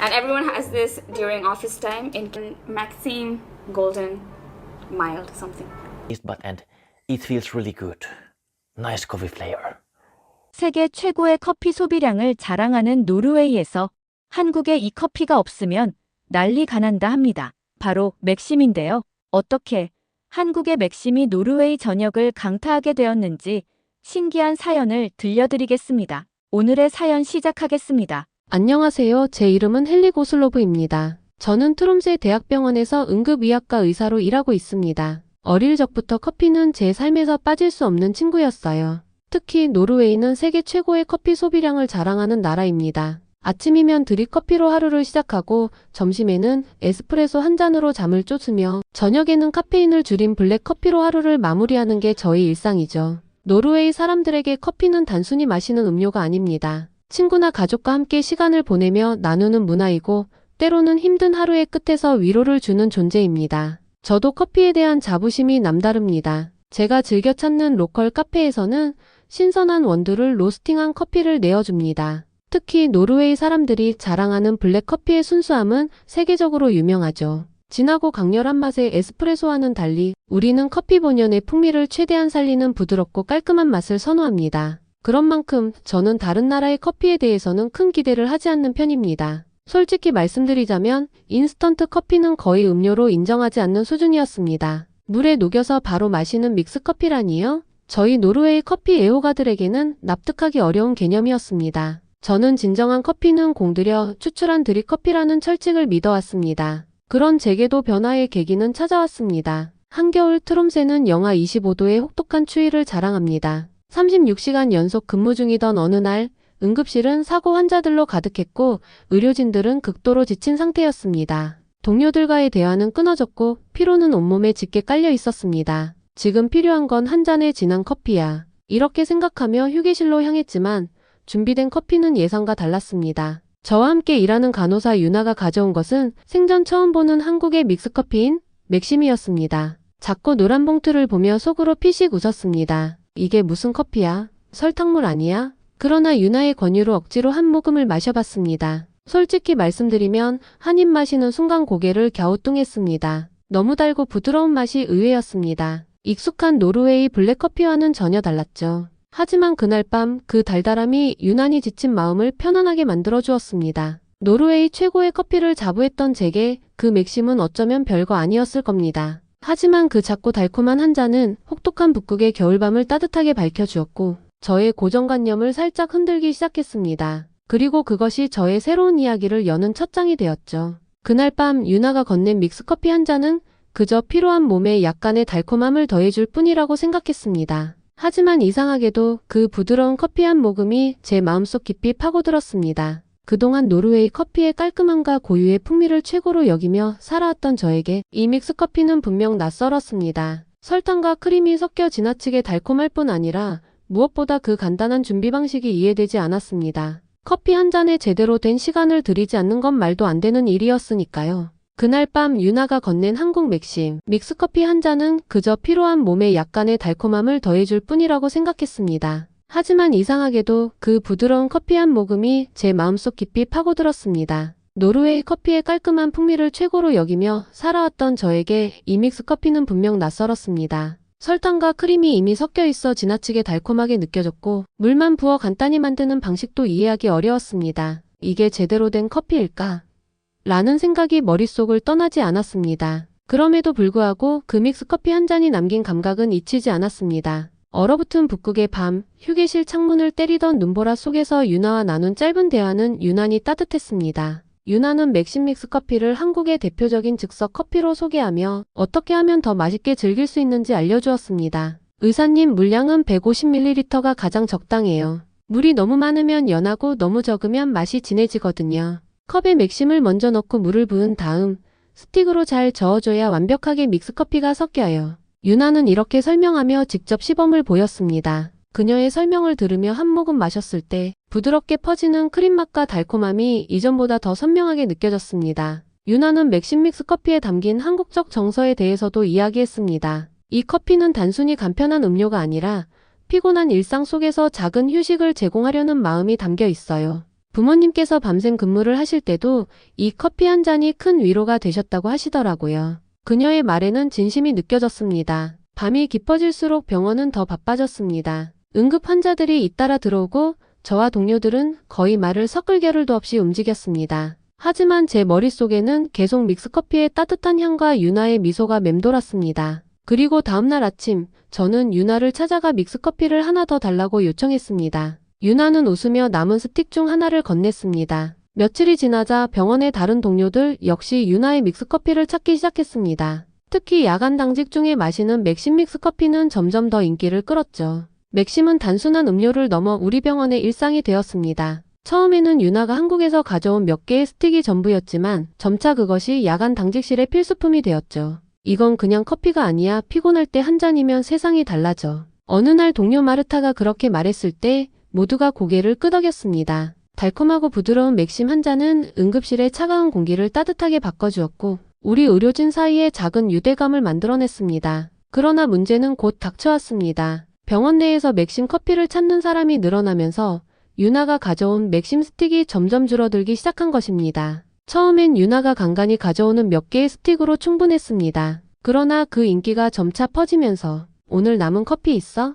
And everyone has this during office time in Maxine Golden Mild something. But and it feels really good. Nice coffee flavor. 세계 최고의 커피 소비량을 자랑하는 노르웨이에서 한국에 이 커피가 없으면 난리가 난다 합니다. 바로 맥심인데요. 어떻게 한국의 맥심이 노르웨이 전역을 강타하게 되었는지 신기한 사연을 들려드리겠습니다. 오늘의 사연 시작하겠습니다. 안녕하세요. 제 이름은 헨리 고슬로브입니다. 저는 트롬세 대학병원에서 응급의학과 의사로 일하고 있습니다. 어릴 적부터 커피는 제 삶에서 빠질 수 없는 친구였어요. 특히 노르웨이는 세계 최고의 커피 소비량을 자랑하는 나라입니다. 아침이면 드립커피로 하루를 시작하고 점심에는 에스프레소 한 잔으로 잠을 쫓으며 저녁에는 카페인을 줄인 블랙커피로 하루를 마무리하는 게 저희 일상이죠. 노르웨이 사람들에게 커피는 단순히 마시는 음료가 아닙니다. 친구나 가족과 함께 시간을 보내며 나누는 문화이고 때로는 힘든 하루의 끝에서 위로를 주는 존재입니다. 저도 커피에 대한 자부심이 남다릅니다. 제가 즐겨 찾는 로컬 카페에서는 신선한 원두를 로스팅한 커피를 내어줍니다. 특히 노르웨이 사람들이 자랑하는 블랙커피의 순수함은 세계적으로 유명하죠. 진하고 강렬한 맛의 에스프레소와는 달리 우리는 커피 본연의 풍미를 최대한 살리는 부드럽고 깔끔한 맛을 선호합니다. 그런 만큼 저는 다른 나라의 커피에 대해서는 큰 기대를 하지 않는 편입니다. 솔직히 말씀드리자면 인스턴트 커피는 거의 음료로 인정하지 않는 수준이었습니다. 물에 녹여서 바로 마시는 믹스커피라니요? 저희 노르웨이 커피 애호가들에게는 납득하기 어려운 개념이었습니다. 저는 진정한 커피는 공들여 추출한 드립커피라는 철칙을 믿어왔습니다. 그런 제게도 변화의 계기는 찾아왔습니다. 한겨울 트롬세는 영하 25도의 혹독한 추위를 자랑합니다. 36시간 연속 근무 중이던 어느 날 응급실은 사고 환자들로 가득했고 의료진들은 극도로 지친 상태였습니다. 동료들과의 대화는 끊어졌고 피로는 온몸에 짙게 깔려 있었습니다. 지금 필요한 건 한 잔의 진한 커피야. 이렇게 생각하며 휴게실로 향했지만 준비된 커피는 예상과 달랐습니다. 저와 함께 일하는 간호사 유나가 가져온 것은 생전 처음 보는 한국의 믹스커피인 맥심이었습니다. 작고 노란 봉투를 보며 속으로 피식 웃었습니다. 이게 무슨 커피야? 설탕물 아니야? 그러나 유나의 권유로 억지로 한 모금을 마셔봤습니다. 솔직히 말씀드리면 한 입 마시는 순간 고개를 갸우뚱했습니다. 너무 달고 부드러운 맛이 의외였습니다. 익숙한 노르웨이 블랙커피와는 전혀 달랐죠. 하지만 그날 밤 그 달달함이 유난히 지친 마음을 편안하게 만들어 주었습니다. 노르웨이 최고의 커피를 자부했던 제게 그 맥심은 어쩌면 별거 아니었을 겁니다. 하지만 그 작고 달콤한 한 잔은 혹독한 북극의 겨울밤을 따뜻하게 밝혀주었고 저의 고정관념을 살짝 흔들기 시작했습니다. 그리고 그것이 저의 새로운 이야기를 여는 첫 장이 되었죠. 그날 밤 유나가 건넨 믹스커피 한 잔은 그저 피로한 몸에 약간의 달콤함을 더해줄 뿐이라고 생각했습니다. 하지만 이상하게도 그 부드러운 커피 한 모금이 제 마음속 깊이 파고들었습니다. 그동안 노르웨이 커피의 깔끔함과 고유의 풍미를 최고로 여기며 살아왔던 저에게 이 믹스커피는 분명 낯설었습니다. 설탕과 크림이 섞여 지나치게 달콤할 뿐 아니라 무엇보다 그 간단한 준비 방식이 이해되지 않았습니다. 커피 한 잔에 제대로 된 시간을 들이지 않는 건 말도 안 되는 일이었으니까요. 그날 밤 유나가 건넨 한국 맥심, 믹스커피 한 잔은 그저 피로한 몸에 약간의 달콤함을 더해줄 뿐이라고 생각했습니다. 하지만 이상하게도 그 부드러운 커피 한 모금이 제 마음속 깊이 파고들었습니다. 노르웨이 커피의 깔끔한 풍미를 최고로 여기며 살아왔던 저에게 이 믹스커피는 분명 낯설었습니다. 설탕과 크림이 이미 섞여 있어 지나치게 달콤하게 느껴졌고 물만 부어 간단히 만드는 방식도 이해하기 어려웠습니다. 이게 제대로 된 커피일까? 라는 생각이 머릿속을 떠나지 않았습니다. 그럼에도 불구하고 그 믹스커피 한 잔이 남긴 감각은 잊히지 않았습니다. 얼어붙은 북극의 밤, 휴게실 창문을 때리던 눈보라 속에서 유나와 나눈 짧은 대화는 유난히 따뜻했습니다. 유나는 맥심 믹스커피를 한국의 대표적인 즉석 커피로 소개하며 어떻게 하면 더 맛있게 즐길 수 있는지 알려주었습니다. 의사님, 물량은 150ml가 가장 적당해요. 물이 너무 많으면 연하고 너무 적으면 맛이 진해지거든요. 컵에 맥심을 먼저 넣고 물을 부은 다음 스틱으로 잘 저어줘야 완벽하게 믹스커피가 섞여요. 유나는 이렇게 설명하며 직접 시범을 보였습니다. 그녀의 설명을 들으며 한 모금 마셨을 때 부드럽게 퍼지는 크림맛과 달콤함이 이전보다 더 선명하게 느껴졌습니다. 유나는 맥심 믹스커피에 담긴 한국적 정서에 대해서도 이야기했습니다. 이 커피는 단순히 간편한 음료가 아니라 피곤한 일상 속에서 작은 휴식을 제공하려는 마음이 담겨 있어요. 부모님께서 밤샘 근무를 하실 때도 이 커피 한 잔이 큰 위로가 되셨다고 하시더라고요. 그녀의 말에는 진심이 느껴졌습니다. 밤이 깊어질수록 병원은 더 바빠졌습니다. 응급 환자들이 잇따라 들어오고 저와 동료들은 거의 말을 섞을 겨를도 없이 움직였습니다. 하지만 제 머릿속에는 계속 믹스커피의 따뜻한 향과 유나의 미소가 맴돌았습니다. 그리고 다음날 아침 저는 유나를 찾아가 믹스커피를 하나 더 달라고 요청했습니다. 유나는 웃으며 남은 스틱 중 하나를 건넸습니다. 며칠이 지나자 병원의 다른 동료들 역시 유나의 믹스커피를 찾기 시작했습니다. 특히 야간 당직 중에 마시는 맥심 믹스커피는 점점 더 인기를 끌었죠. 맥심은 단순한 음료를 넘어 우리 병원의 일상이 되었습니다. 처음에는 유나가 한국에서 가져온 몇 개의 스틱이 전부였지만 점차 그것이 야간 당직실의 필수품이 되었죠. 이건 그냥 커피가 아니야. 피곤할 때 한 잔이면 세상이 달라져. 어느 날 동료 마르타가 그렇게 말했을 때 모두가 고개를 끄덕였습니다. 달콤하고 부드러운 맥심 한 잔은 응급실의 차가운 공기를 따뜻하게 바꿔주었고 우리 의료진 사이에 작은 유대감을 만들어냈습니다. 그러나 문제는 곧 닥쳐왔습니다. 병원 내에서 맥심 커피를 찾는 사람이 늘어나면서 유나가 가져온 맥심 스틱이 점점 줄어들기 시작한 것입니다. 처음엔 유나가 간간히 가져오는 몇 개의 스틱으로 충분했습니다. 그러나 그 인기가 점차 퍼지면서 오늘 남은 커피 있어?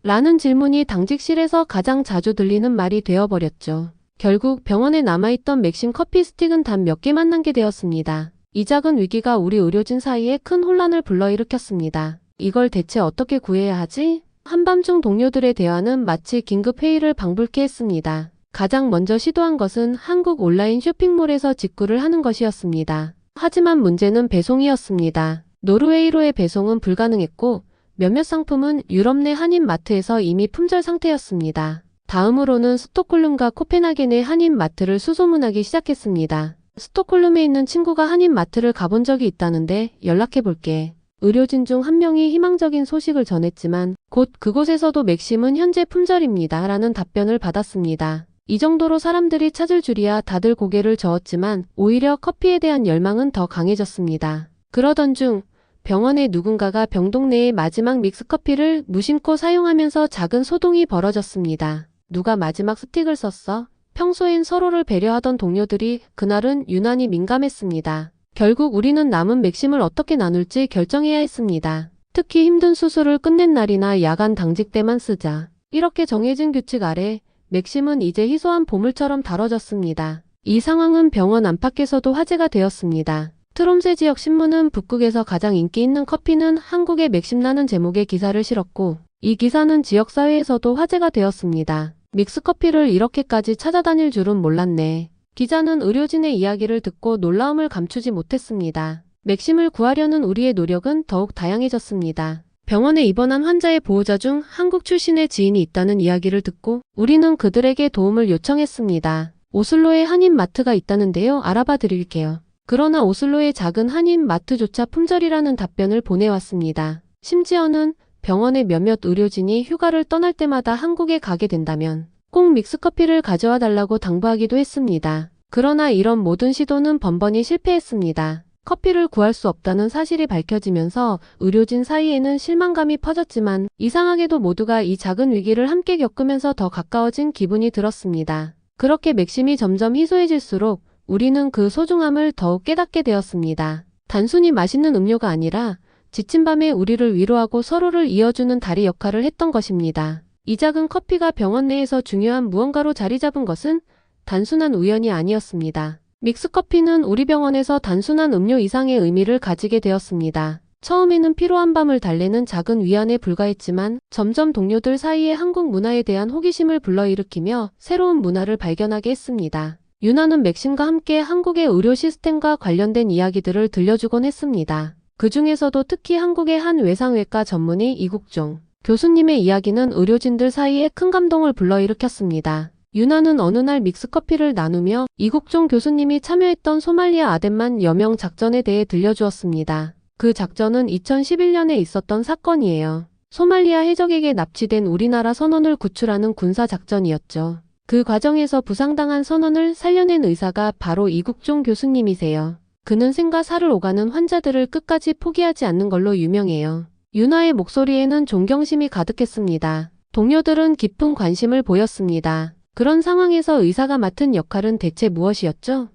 라는 질문이 당직실에서 가장 자주 들리는 말이 되어버렸죠. 결국 병원에 남아있던 맥심 커피 스틱은 단 몇 개만 남게 되었습니다. 이 작은 위기가 우리 의료진 사이에 큰 혼란을 불러일으켰습니다. 이걸 대체 어떻게 구해야 하지? 한밤중 동료들의 대화는 마치 긴급 회의를 방불케 했습니다. 가장 먼저 시도한 것은 한국 온라인 쇼핑몰에서 직구를 하는 것이었습니다. 하지만 문제는 배송이었습니다. 노르웨이로의 배송은 불가능했고 몇몇 상품은 유럽 내 한인 마트에서 이미 품절 상태였습니다. 다음으로는 스톡홀름과 코펜하겐의 한인 마트를 수소문하기 시작했습니다. 스톡홀름에 있는 친구가 한인 마트를 가본 적이 있다는데 연락해볼게. 의료진 중 한 명이 희망적인 소식을 전했지만 곧 그곳에서도 맥심은 현재 품절입니다. 라는 답변을 받았습니다. 이 정도로 사람들이 찾을 줄이야 다들 고개를 저었지만 오히려 커피에 대한 열망은 더 강해졌습니다. 그러던 중 병원의 누군가가 병동 내의 마지막 믹스커피를 무심코 사용하면서 작은 소동이 벌어졌습니다. 누가 마지막 스틱을 썼어? 평소엔 서로를 배려하던 동료들이 그날은 유난히 민감했습니다. 결국 우리는 남은 맥심을 어떻게 나눌지 결정해야 했습니다. 특히 힘든 수술을 끝낸 날이나 야간 당직 때만 쓰자. 이렇게 정해진 규칙 아래 맥심은 이제 희소한 보물처럼 다뤄졌습니다. 이 상황은 병원 안팎에서도 화제가 되었습니다. 트롬세 지역 신문은 북극에서 가장 인기 있는 커피는 한국의 맥심라는 제목의 기사를 실었고 이 기사는 지역사회에서도 화제가 되었습니다. 믹스커피를 이렇게까지 찾아다닐 줄은 몰랐네. 기자는 의료진의 이야기를 듣고 놀라움을 감추지 못했습니다. 맥심을 구하려는 우리의 노력은 더욱 다양해졌습니다. 병원에 입원한 환자의 보호자 중 한국 출신의 지인이 있다는 이야기를 듣고 우리는 그들에게 도움을 요청했습니다. 오슬로에 한인 마트가 있다는데요. 알아봐 드릴게요. 그러나 오슬로의 작은 한인 마트조차 품절이라는 답변을 보내왔습니다. 심지어는 병원의 몇몇 의료진이 휴가를 떠날 때마다 한국에 가게 된다면 꼭 믹스커피를 가져와 달라고 당부하기도 했습니다. 그러나 이런 모든 시도는 번번이 실패했습니다. 커피를 구할 수 없다는 사실이 밝혀지면서 의료진 사이에는 실망감이 퍼졌지만 이상하게도 모두가 이 작은 위기를 함께 겪으면서 더 가까워진 기분이 들었습니다. 그렇게 맥심이 점점 희소해질수록 우리는 그 소중함을 더욱 깨닫게 되었습니다. 단순히 맛있는 음료가 아니라 지친 밤에 우리를 위로하고 서로를 이어주는 다리 역할을 했던 것입니다. 이 작은 커피가 병원 내에서 중요한 무언가로 자리 잡은 것은 단순한 우연이 아니었습니다. 믹스커피는 우리 병원에서 단순한 음료 이상의 의미를 가지게 되었습니다. 처음에는 피로한 밤을 달래는 작은 위안에 불과했지만 점점 동료들 사이에 한국 문화에 대한 호기심을 불러일으키며 새로운 문화를 발견하게 했습니다. 유나는 맥심과 함께 한국의 의료 시스템과 관련된 이야기들을 들려주곤 했습니다. 그 중에서도 특히 한국의 한 외상외과 전문의 이국종 교수님의 이야기는 의료진들 사이에 큰 감동을 불러일으켰습니다. 유나는 어느 날 믹스커피를 나누며 이국종 교수님이 참여했던 소말리아 아덴만 여명 작전에 대해 들려주었습니다. 그 작전은 2011년에 있었던 사건이에요. 소말리아 해적에게 납치된 우리나라 선원을 구출하는 군사작전이었죠. 그 과정에서 부상당한 선원을 살려낸 의사가 바로 이국종 교수님이세요. 그는 생과 사를 오가는 환자들을 끝까지 포기하지 않는 걸로 유명해요. 유나의 목소리에는 존경심이 가득했습니다. 동료들은 깊은 관심을 보였습니다. 그런 상황에서 의사가 맡은 역할은 대체 무엇이었죠?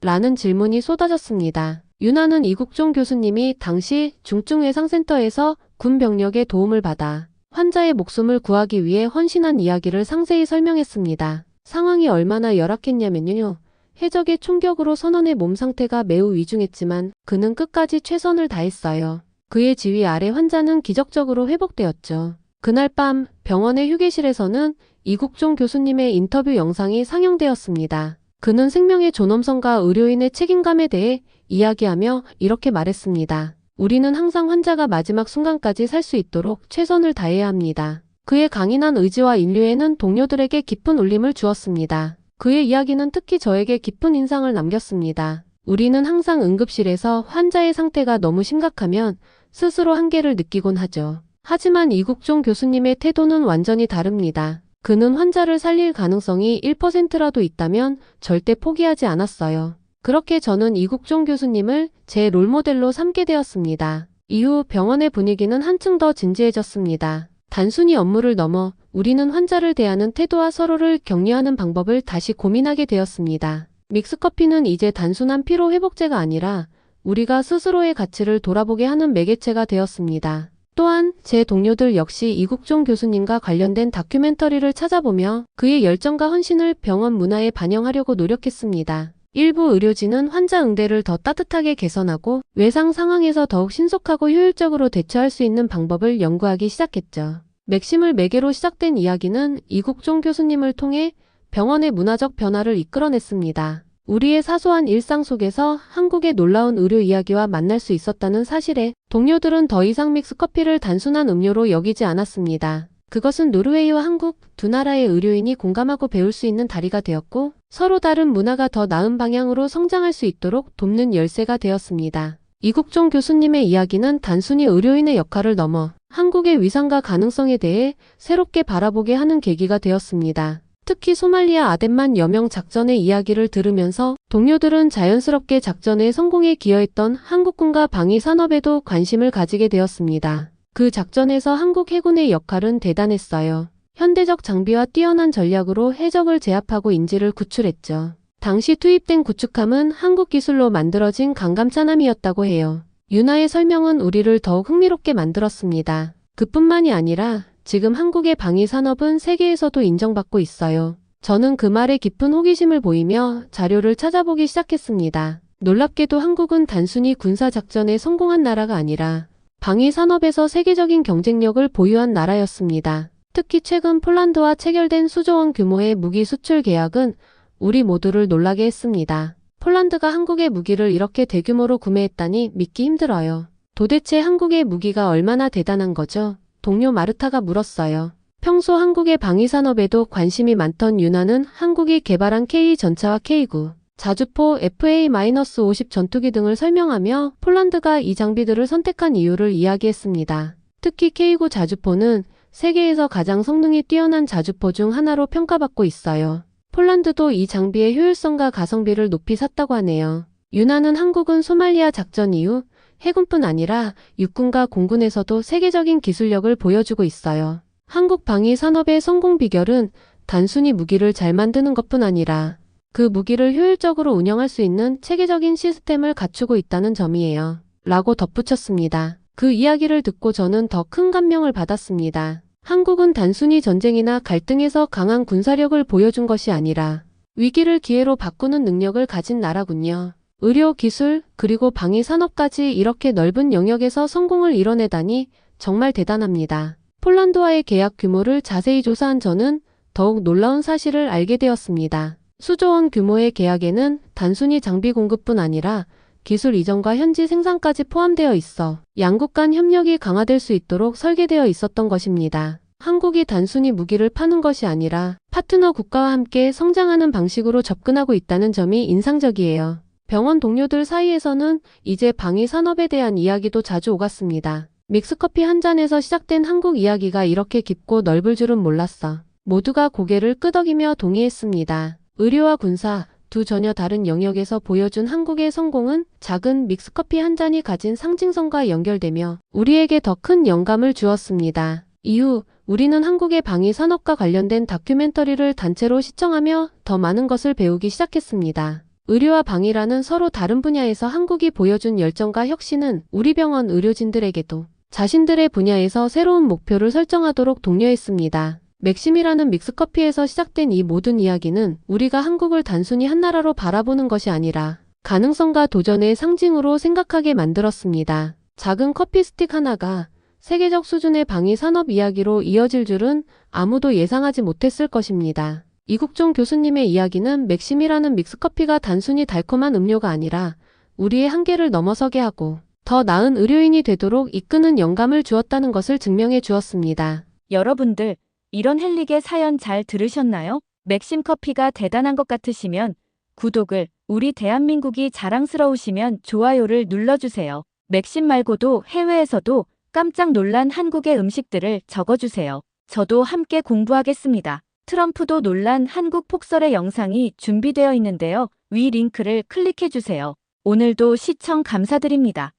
라는 질문이 쏟아졌습니다. 유나는 이국종 교수님이 당시 중증외상센터에서 군 병력의 도움을 받아 환자의 목숨을 구하기 위해 헌신한 이야기를 상세히 설명했습니다. 상황이 얼마나 열악했냐면요. 해적의 총격으로 선원의 몸 상태가 매우 위중했지만 그는 끝까지 최선을 다했어요. 그의 지휘 아래 환자는 기적적으로 회복되었죠. 그날 밤 병원의 휴게실에서는 이국종 교수님의 인터뷰 영상이 상영되었습니다. 그는 생명의 존엄성과 의료인의 책임감에 대해 이야기하며 이렇게 말했습니다. 우리는 항상 환자가 마지막 순간까지 살 수 있도록 최선을 다해야 합니다. 그의 강인한 의지와 인류애는 동료들에게 깊은 울림을 주었습니다. 그의 이야기는 특히 저에게 깊은 인상을 남겼습니다. 우리는 항상 응급실에서 환자의 상태가 너무 심각하면 스스로 한계를 느끼곤 하죠. 하지만 이국종 교수님의 태도는 완전히 다릅니다. 그는 환자를 살릴 가능성이 1%라도 있다면 절대 포기하지 않았어요. 그렇게 저는 이국종 교수님을 제 롤모델로 삼게 되었습니다. 이후 병원의 분위기는 한층 더 진지해졌습니다. 단순히 업무를 넘어 우리는 환자를 대하는 태도와 서로를 격려하는 방법을 다시 고민하게 되었습니다. 믹스커피는 이제 단순한 피로 회복제가 아니라 우리가 스스로의 가치를 돌아보게 하는 매개체가 되었습니다. 또한 제 동료들 역시 이국종 교수님과 관련된 다큐멘터리를 찾아보며 그의 열정과 헌신을 병원 문화에 반영하려고 노력했습니다. 일부 의료진은 환자 응대를 더 따뜻하게 개선하고 외상 상황에서 더욱 신속하고 효율적으로 대처할 수 있는 방법을 연구하기 시작했죠. 맥심을 매개로 시작된 이야기는 이국종 교수님을 통해 병원의 문화적 변화를 이끌어냈습니다. 우리의 사소한 일상 속에서 한국의 놀라운 의료 이야기와 만날 수 있었다는 사실에 동료들은 더 이상 믹스커피를 단순한 음료로 여기지 않았습니다. 그것은 노르웨이와 한국 두 나라의 의료인이 공감하고 배울 수 있는 다리가 되었고 서로 다른 문화가 더 나은 방향으로 성장할 수 있도록 돕는 열쇠가 되었습니다. 이국종 교수님의 이야기는 단순히 의료인의 역할을 넘어 한국의 위상과 가능성에 대해 새롭게 바라보게 하는 계기가 되었습니다. 특히 소말리아 아덴만 여명 작전의 이야기를 들으면서 동료들은 자연스럽게 작전의 성공에 기여했던 한국군과 방위 산업에도 관심을 가지게 되었습니다. 그 작전에서 한국 해군의 역할은 대단했어요. 현대적 장비와 뛰어난 전략으로 해적을 제압하고 인지를 구출했죠. 당시 투입된 구축함은 한국 기술로 만들어진 강감차남이었다고 해요. 유나의 설명은 우리를 더욱 흥미롭게 만들었습니다. 그뿐만이 아니라 지금 한국의 방위 산업은 세계에서도 인정받고 있어요. 저는 그 말에 깊은 호기심을 보이며 자료를 찾아보기 시작했습니다. 놀랍게도 한국은 단순히 군사작전에 성공한 나라가 아니라 방위 산업에서 세계적인 경쟁력을 보유한 나라였습니다. 특히 최근 폴란드와 체결된 수조원 규모의 무기 수출 계약은 우리 모두를 놀라게 했습니다. 폴란드가 한국의 무기를 이렇게 대규모로 구매했다니 믿기 힘들어요. 도대체 한국의 무기가 얼마나 대단한 거죠? 동료 마르타가 물었어요. 평소 한국의 방위산업에도 관심이 많던 유나는 한국이 개발한 K-전차와 K9, 자주포 FA-50 전투기 등을 설명하며 폴란드가 이 장비들을 선택한 이유를 이야기했습니다. 특히 K9 자주포는 세계에서 가장 성능이 뛰어난 자주포 중 하나로 평가받고 있어요. 폴란드도 이 장비의 효율성과 가성비를 높이 샀다고 하네요. 유나는 한국은 소말리아 작전 이후 해군뿐 아니라 육군과 공군에서도 세계적인 기술력을 보여주고 있어요. 한국 방위 산업의 성공 비결은 단순히 무기를 잘 만드는 것뿐 아니라 그 무기를 효율적으로 운영할 수 있는 체계적인 시스템을 갖추고 있다는 점이에요. 라고 덧붙였습니다. 그 이야기를 듣고 저는 더 큰 감명을 받았습니다. 한국은 단순히 전쟁이나 갈등에서 강한 군사력을 보여준 것이 아니라 위기를 기회로 바꾸는 능력을 가진 나라군요. 의료, 기술, 그리고 방위 산업까지 이렇게 넓은 영역에서 성공을 이뤄내다니 정말 대단합니다. 폴란드와의 계약 규모를 자세히 조사한 저는 더욱 놀라운 사실을 알게 되었습니다. 수조원 규모의 계약에는 단순히 장비 공급뿐 아니라 기술 이전과 현지 생산까지 포함되어 있어 양국 간 협력이 강화될 수 있도록 설계되어 있었던 것입니다. 한국이 단순히 무기를 파는 것이 아니라 파트너 국가와 함께 성장하는 방식으로 접근하고 있다는 점이 인상적이에요. 병원 동료들 사이에서는 이제 방위 산업에 대한 이야기도 자주 오갔습니다. 믹스커피 한 잔에서 시작된 한국 이야기가 이렇게 깊고 넓을 줄은 몰랐어. 모두가 고개를 끄덕이며 동의했습니다. 의료와 군사, 두 전혀 다른 영역에서 보여준 한국의 성공은 작은 믹스커피 한 잔이 가진 상징성과 연결되며 우리에게 더 큰 영감을 주었습니다. 이후 우리는 한국의 방위 산업과 관련된 다큐멘터리를 단체로 시청하며 더 많은 것을 배우기 시작했습니다. 의료와 방위라는 서로 다른 분야에서 한국이 보여준 열정과 혁신은 우리 병원 의료진들에게도 자신들의 분야에서 새로운 목표를 설정하도록 독려했습니다. 맥심이라는 믹스커피에서 시작된 이 모든 이야기는 우리가 한국을 단순히 한 나라로 바라보는 것이 아니라 가능성과 도전의 상징으로 생각하게 만들었습니다. 작은 커피 스틱 하나가 세계적 수준의 방위 산업 이야기로 이어질 줄은 아무도 예상하지 못했을 것입니다. 이국종 교수님의 이야기는 맥심이라는 믹스커피가 단순히 달콤한 음료가 아니라 우리의 한계를 넘어서게 하고 더 나은 의료인이 되도록 이끄는 영감을 주었다는 것을 증명해 주었습니다. 여러분들, 이런 헬릭의 사연 잘 들으셨나요? 맥심 커피가 대단한 것 같으시면 구독을, 우리 대한민국이 자랑스러우시면 좋아요를 눌러주세요. 맥심 말고도 해외에서도 깜짝 놀란 한국의 음식들을 적어주세요. 저도 함께 공부하겠습니다. 트럼프도 놀란 한국 폭설의 영상이 준비되어 있는데요. 위 링크를 클릭해주세요. 오늘도 시청 감사드립니다.